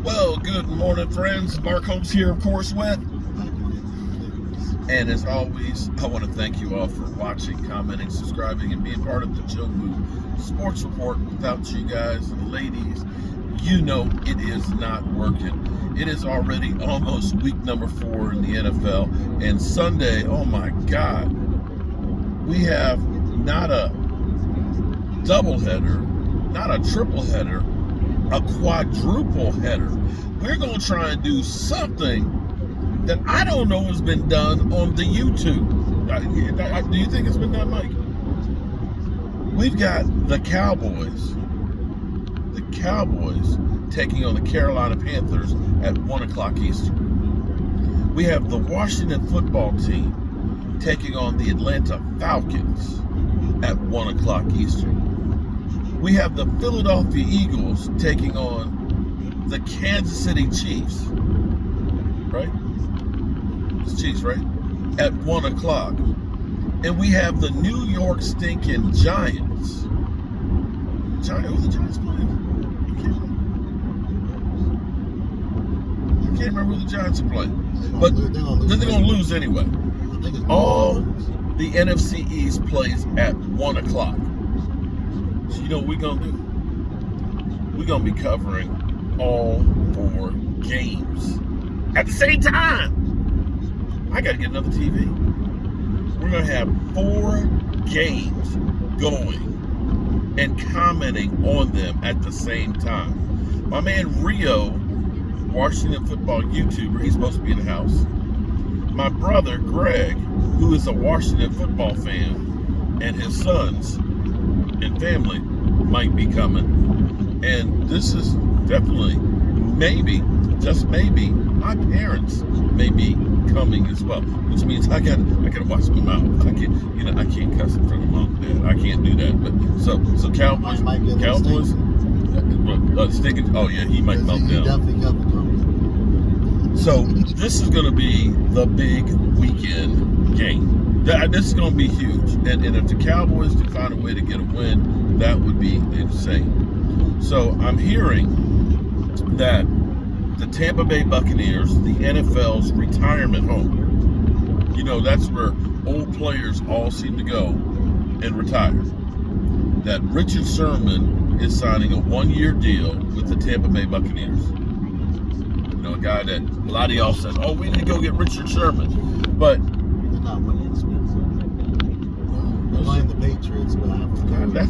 Well, good morning, friends. Mark Holmes here, of course, with. And as always, I want to thank you all for watching, commenting, subscribing, and being part of the Joe Boo Sports Report. Without you guys and ladies, you know it is not working. It is already almost week number 4 in the NFL. And Sunday, oh my God, we have not a doubleheader, not a triple header, a quadruple header. We're going to try and do something that I don't know has been done on the YouTube. Do you think it's been done, Mike? We've got the Cowboys taking on the Carolina Panthers at 1 o'clock Eastern. We have the Washington football team taking on the Atlanta Falcons at 1 o'clock Eastern. We have the Philadelphia Eagles taking on the Kansas City Chiefs, right? It's Chiefs, right? At 1 o'clock. And we have the New York stinking Giants. Who are the Giants playing? I can't remember who the Giants are playing. But they're going to lose anyway. All the NFC East plays at 1 o'clock. So you know what we're going to do? We're going to be covering all 4 games at the same time. I got to get another TV. We're going to have 4 games going and commenting on them at the same time. My man Rio, Washington football YouTuber, he's supposed to be in the house. My brother Greg, who is a Washington football fan, and his sons and family might be coming. And this is definitely, maybe, just maybe, my parents may be coming as well, which means I gotta watch my mouth. I can't cuss in front of mom and dad. I can't do that. But so Cowboys, sticking. Oh yeah, he might melt down. So this is gonna be the big weekend game. This is gonna be huge. And if the Cowboys can find a way to get a win, that would be insane. So I'm hearing that the Tampa Bay Buccaneers, the NFL's retirement home. You know, that's where old players all seem to go and retire. That Richard Sherman is signing a 1-year deal with the Tampa Bay Buccaneers. You know, a guy that a lot of y'all says, oh, we need to go get Richard Sherman. But they're not winning this week. They're playing the Patriots, but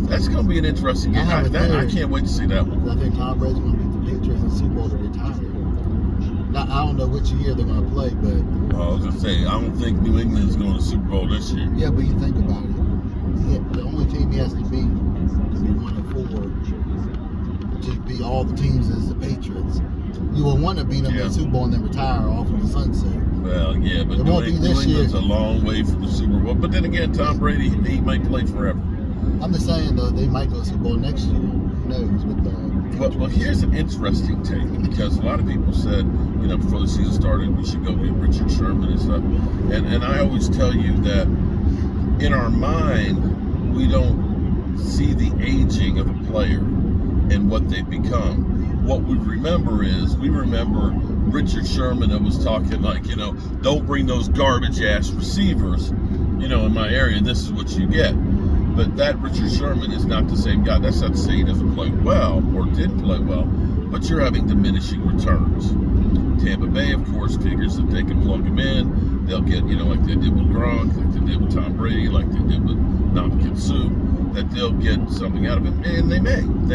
that's going to be an interesting game. I can't wait to see that one. I think Tom Brady's going to beat the Patriots in Super Bowl to retire. Now, I don't know which year they're going to play, but... I was going to say, I don't think New England's going to Super Bowl this year. Yeah, but you think about it. The only team he has to beat to be 1-4, to beat all the teams is the Patriots. You will want to beat them in the Super Bowl and then retire off in the sunset. Well, yeah, but New England's a long way from the Super Bowl. But then again, Tom Brady, he might play forever. I'm just saying, though, they might go to Super Bowl next year. Who knows? With the well, here's an interesting take, because a lot of people said, you know, before the season started, we should go get Richard Sherman and stuff. And I always tell you that in our mind, we don't see the aging of a player and what they've become. What we remember is, we remember Richard Sherman that was talking like, you know, don't bring those garbage ass receivers, you know, in my area, and this is what you get. But that Richard Sherman is not the same guy. That's not to say he doesn't play well or didn't play well, but you're having diminishing returns. Tampa Bay, of course, figures that they can plug him in. They'll get, you know, like they did with Gronk, like they did with Tom Brady, like they did with Ndamukong Suh, that they'll get something out of him. And they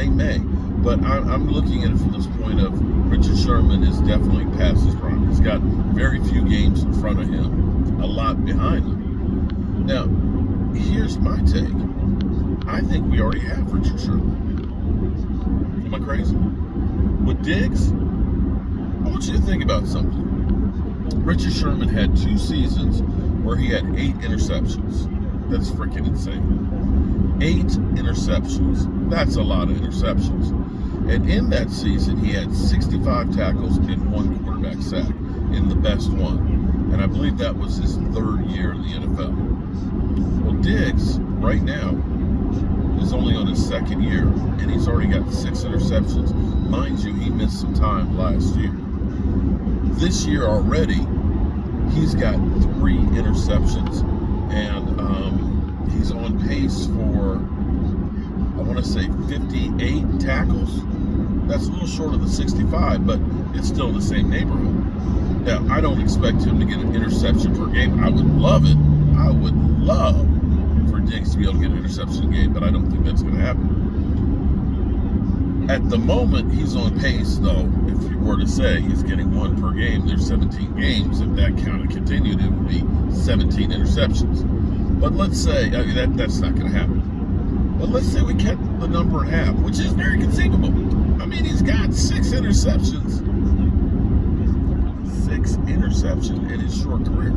may. But I'm looking at it from this point of Richard Sherman is definitely past his prime. He's got very few games in front of him, a lot behind him. Now, here's my take. I think we already have Richard Sherman. Am I crazy? With Diggs, I want you to think about something. Richard Sherman had 2 seasons where he had 8 interceptions. That's freaking insane. 8 interceptions. That's a lot of interceptions. And in that season, he had 65 tackles and 1 quarterback sack in the best one. And I believe that was his 3rd year in the NFL. Well, Diggs, right now, is only on his 2nd year, and he's already got 6 interceptions, mind you, he missed some time last year. This year already, he's got 3 interceptions, and he's on pace for, I want to say, 58 tackles. That's a little short of the 65, but it's still in the same neighborhood. Now, I don't expect him to get an interception per game. I would love it. I would love for Diggs to be able to get an interception a game, but I don't think that's going to happen. At the moment, he's on pace, though. If you were to say he's getting 1 per game, there's 17 games. If that count continued, it would be 17 interceptions. But let's say, that's not going to happen. But let's say we cut the number in half, which is very conceivable. I mean, he's got 6 interceptions. 6 interceptions in his short career.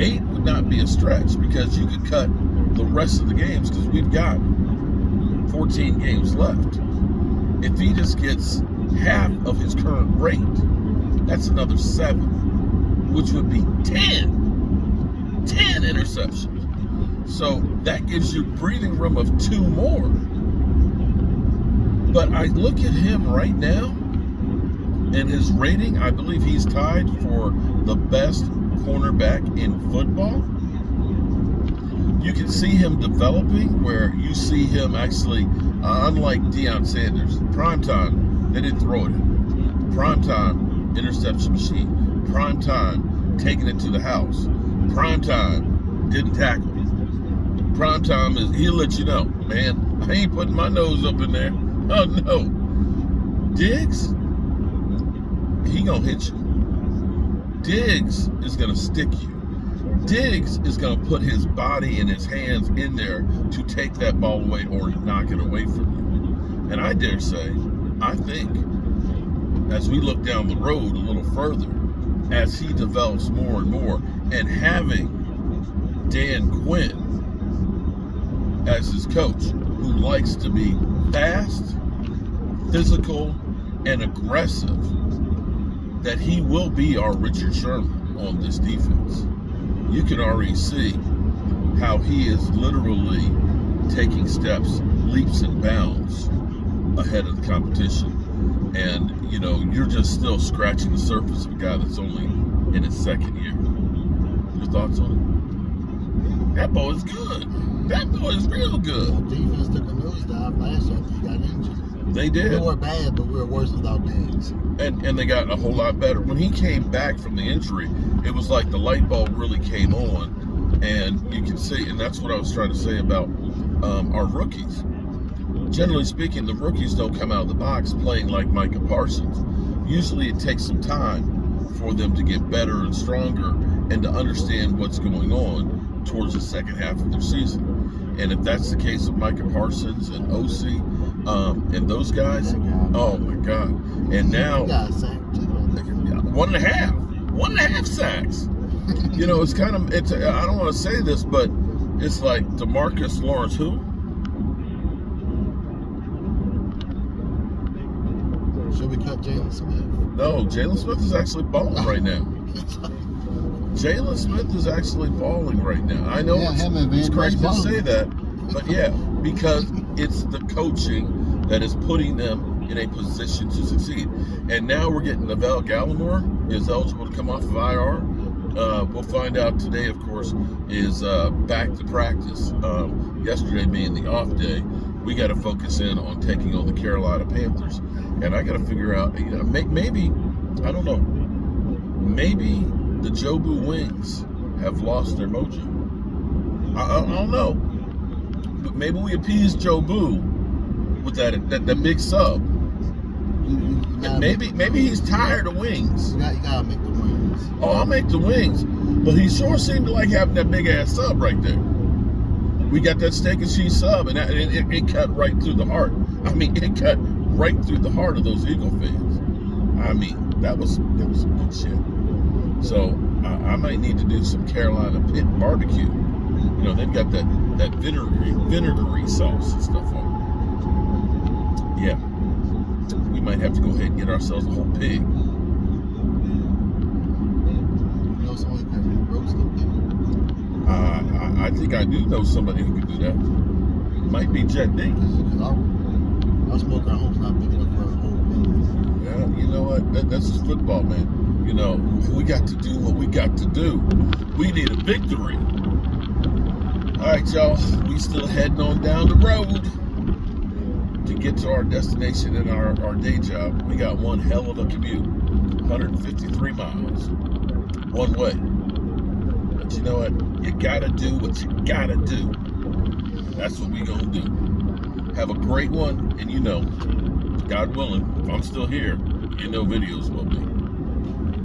8 would not be a stretch, because you could cut the rest of the games, because we've got 14 games left. If he just gets half of his current rate, that's another 7, which would be 10 interceptions. So that gives you breathing room of 2 more. But I look at him right now, and his rating, I believe he's tied for the best cornerback in football. You can see him developing, where you see him actually, unlike Deion Sanders, prime time, they didn't throw it in. Prime time, interception machine. Prime time, taking it to the house. Prime time, didn't tackle. Prime time is, he'll let you know, man, I ain't putting my nose up in there. Oh, no. Diggs, he gonna hit you. Diggs is gonna stick you. Diggs is going to put his body and his hands in there to take that ball away or knock it away from you. And I dare say, I think, as we look down the road a little further, as he develops more and more, and having Dan Quinn as his coach, who likes to be fast, physical, and aggressive, that he will be our Richard Sherman on this defense. You can already see how he is literally taking steps, leaps and bounds ahead of the competition. And, you know, you're just still scratching the surface of a guy that's only in his 2nd year. Your thoughts on it? That boy is good. That boy is real good. The defense took a nosedive last year after he got injured. They did. We were bad, but we were worse without Diggs. And they got a whole lot better. When he came back from the injury, it was like the light bulb really came on. And you can see, and that's what I was trying to say about our rookies. Generally speaking, the rookies don't come out of the box playing like Micah Parsons. Usually it takes some time for them to get better and stronger and to understand what's going on towards the second half of their season. And if that's the case of Micah Parsons and OC and those guys, oh my God. And now, He got a sack too. 1.5 sacks. You know, it's kind of, I don't want to say this, but it's like DeMarcus Lawrence who? Should we cut Jalen Smith? No, Jalen Smith is actually balling right now. Jalen Smith is actually balling right now. I know it's crazy to say that, but yeah, because it's the coaching that is putting them in a position to succeed. And now we're getting Neville Gallimore is eligible to come off of IR. We'll find out today, of course, is back to practice. Yesterday being the off day, we got to focus in on taking on the Carolina Panthers. And I got to figure out, you know, maybe, I don't know, maybe the Jobu Wings have lost their mojo. I don't know. But maybe we appease Jobu with that big sub. Maybe he's tired of wings. You gotta make the wings. Oh, I'll make the wings. But he sure seemed to like having that big ass sub right there. We got that steak and cheese sub, and it cut right through the heart. I mean, it cut right through the heart of those Eagle fans. I mean, that was some good shit. So I might need to do some Carolina pit barbecue. You know, they've got that vinegary sauce and stuff on it. Yeah. We might have to go ahead and get ourselves a whole pig. You know somebody who can roast a pig? I think I do know somebody who can do that. Might be Jet D. Because our smoker at home's not big enough for a whole Yeah, you know what? That's just football, man. You know, we got to do what we got to do. We need a victory. All right, y'all. We still heading on down the road to get to our destination and our day job. We got one hell of a commute, 153 miles, one way. But you know what? You gotta do what you gotta do. That's what we gonna do. Have a great one, and you know, God willing, if I'm still here, you know videos will be.